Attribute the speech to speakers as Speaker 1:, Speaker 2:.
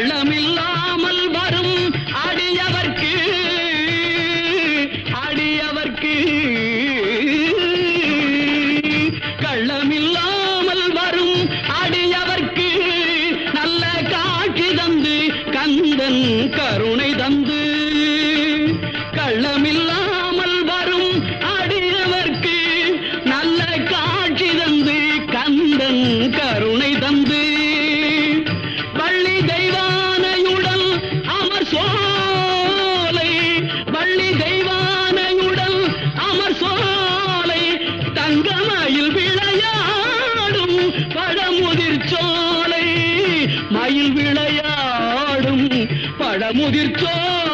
Speaker 1: கள்ளமில்லாமல் வரும் அடியவர்க்கு அடியவர்க்கு கள்ளமில்லாமல் வரும் அடியவர்க்கு நல்ல காட்சி தந்து கந்தன் கருணை தந்து கள்ளமில்லாமல் வரும் அடியவர்க்கு நல்ல காட்சி தந்து கந்தன் கருணை தந்து வள்ளி தெய்வானையுடன் அமர் சோலை வள்ளி தெய்வானையுடன் அமர் சோலை தங்கமயில் விளையாடும் பழமுதிர் சோலை மயில் விளையாடும் பழமுதிர் சோலை